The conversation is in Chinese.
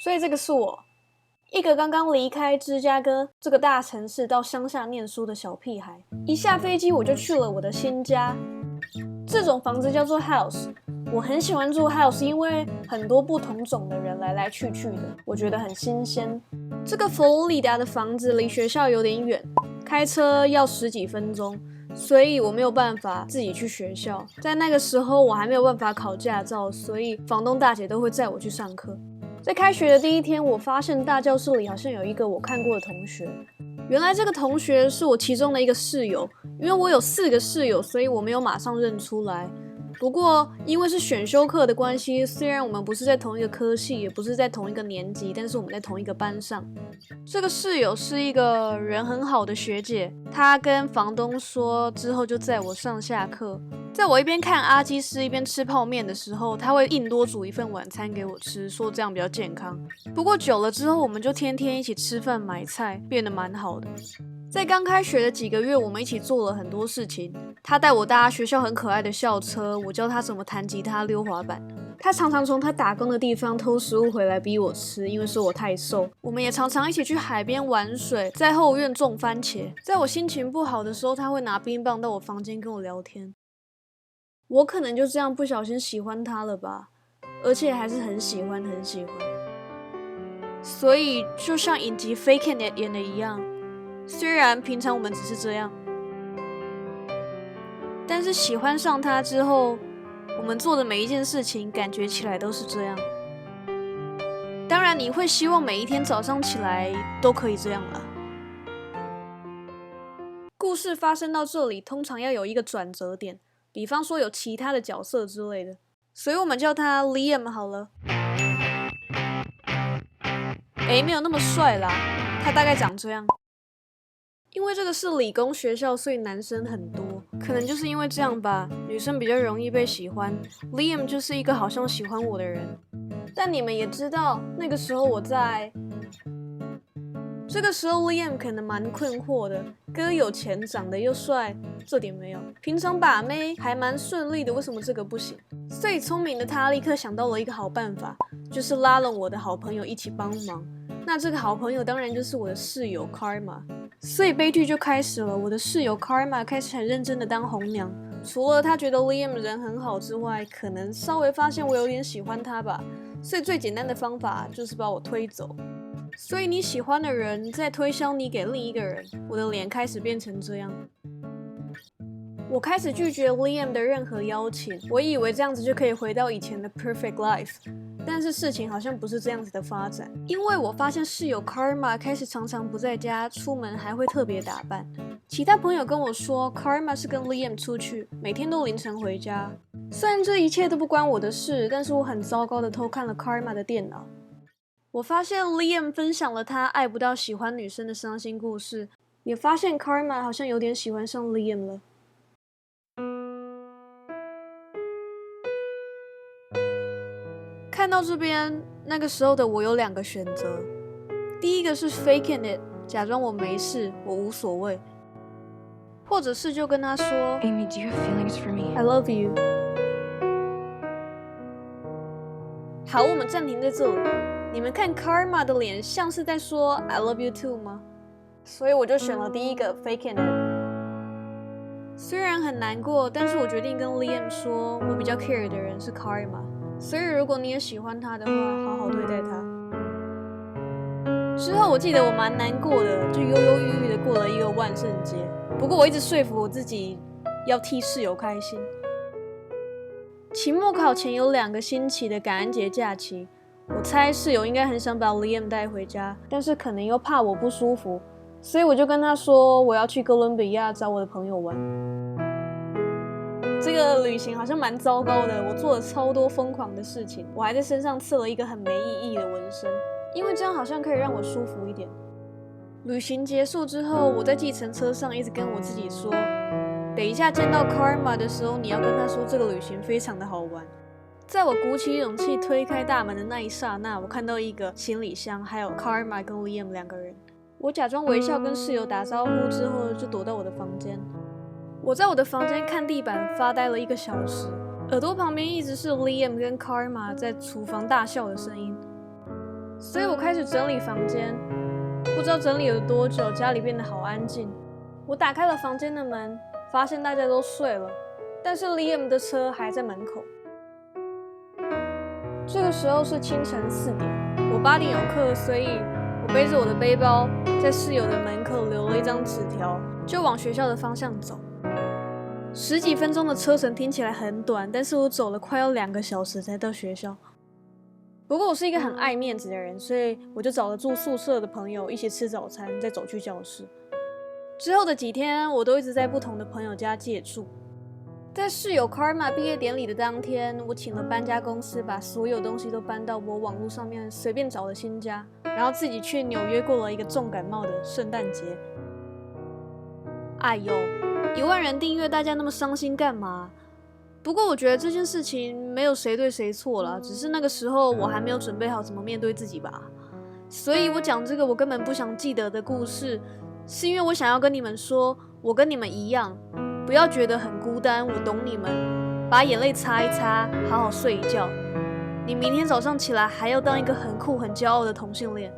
所以这个是我，一个刚刚离开芝加哥这个大城市到乡下念书的小屁孩。一下飞机我就去了我的新家，这种房子叫做 house。我很喜欢住 house， 因为很多不同种的人来来去去的，我觉得很新鲜。这个佛罗里达的房子离学校有点远，开车要10几分钟，所以我没有办法自己去学校。在那个时候我还没有办法考驾照，所以房东大姐都会载我去上课。在开学的第一天，我发现大教室里好像有一个我看过的同学。原来这个同学是我其中的一个室友，因为我有4个室友，所以我没有马上认出来。不过因为是选修课的关系，虽然我们不是在同一个科系，也不是在同一个年级，但是我们在同一个班上。这个室友是一个人很好的学姐，她跟房东说之后就载我上下课。在我一边看阿基师一边吃泡面的时候，他会硬多煮一份晚餐给我吃，说这样比较健康。不过久了之后，我们就天天一起吃饭买菜，变得蛮好的。在刚开学的几个月，我们一起做了很多事情。他带我搭学校很可爱的校车，我教他怎么弹吉他、溜滑板。他常常从他打工的地方偷食物回来逼我吃，因为说我太瘦。我们也常常一起去海边玩水，在后院种番茄。在我心情不好的时候，他会拿冰棒到我房间跟我聊天。我可能就这样不小心喜欢他了吧，而且还是很喜欢很喜欢。所以就像影集《Faking It》演的一样，虽然平常我们只是这样，但是喜欢上他之后，我们做的每一件事情感觉起来都是这样。当然你会希望每一天早上起来都可以这样啦。故事发生到这里，通常要有一个转折点，比方说有其他的角色之类的，所以我们叫他 Liam 好了。没有那么帅啦，他大概长这样。因为这个是理工学校，所以男生很多，可能就是因为这样吧，女生比较容易被喜欢。Liam 就是一个好像喜欢我的人，但你们也知道，那个时候我在。这个时候 Liam 可能蛮困惑的，哥有钱，长得又帅，这点没有。平常把妹还蛮顺利的，为什么这个不行？所以聪明的他立刻想到了一个好办法，就是拉了我的好朋友一起帮忙。那这个好朋友当然就是我的室友 Karma。所以悲剧就开始了，我的室友 Karma 开始很认真的当红娘。除了他觉得 Liam 人很好之外，可能稍微发现我有点喜欢他吧。所以最简单的方法就是把我推走。所以你喜欢的人在推销你给另一个人，我的脸开始变成这样。我开始拒绝 Liam 的任何邀请，我以为这样子就可以回到以前的 perfect life， 但是事情好像不是这样子的发展。因为我发现室友 Karma 开始常常不在家，出门还会特别打扮。其他朋友跟我说 Karma 是跟 Liam 出去，每天都凌晨回家。虽然这一切都不关我的事，但是我很糟糕的偷看了 Karma 的电脑。我发现 Liam 分享了他爱不到喜欢女生的伤心故事，也发现 Karma 好像有点喜欢上 Liam 了。看到这边，那个时候的我有2个选择，第一个是 faking it， 假装我没事，我无所谓，或者是就跟他说 Amy, do you have feelings for me? I love you。 好，我们暂停在这里。你们看 Karma 的脸像是在说 I love you too 吗？所以我就选了第一个 faking it。 虽然很难过，但是我决定跟 Liam 说，我比较 care 的人是 Karma， 所以如果你也喜欢他的话，好好对待他。之后我记得我蛮难过的，就忧忧郁郁的过了一个万圣节。不过我一直说服我自己要替室友开心。期末考前有2个星期的感恩节假期，我猜室友应该很想把 Liam 带回家，但是可能又怕我不舒服，所以我就跟他说我要去哥伦比亚找我的朋友玩。这个旅行好像蛮糟糕的，我做了超多疯狂的事情，我还在身上刺了一个很没意义的纹身，因为这样好像可以让我舒服一点。旅行结束之后，我在计程车上一直跟我自己说，等一下见到 Karma 的时候，你要跟他说这个旅行非常的好玩。在我鼓起勇气推开大门的那一刹那，我看到一个行李箱，还有 Karma 跟 Liam 2个人。我假装微笑跟室友打招呼之后，就躲到我的房间。我在我的房间看地板发呆了1个小时，耳朵旁边一直是 Liam 跟 Karma 在厨房大笑的声音。所以我开始整理房间。不知道整理了多久，家里变得好安静。我打开了房间的门，发现大家都睡了，但是 Liam 的车还在门口。这个时候是清晨4点，我8点有课，所以我背着我的背包，在室友的门口留了一张纸条，就往学校的方向走。10几分钟的车程听起来很短，但是我走了快要2个小时才到学校。不过我是一个很爱面子的人，所以我就找了住宿舍的朋友一起吃早餐，再走去教室。之后的几天，我都一直在不同的朋友家借住。在室友 Karma 毕业典礼的当天，我请了搬家公司把所有东西都搬到我网络上面随便找的新家，然后自己去纽约过了一个重感冒的圣诞节。哎呦，1万人订阅，大家那么伤心干嘛？不过我觉得这件事情没有谁对谁错啦，只是那个时候我还没有准备好怎么面对自己吧。所以我讲这个我根本不想记得的故事，是因为我想要跟你们说，我跟你们一样，不要觉得很孤单，我懂你们，把眼泪擦一擦，好好睡一觉。你明天早上起来还要当一个很酷很骄傲的同性恋。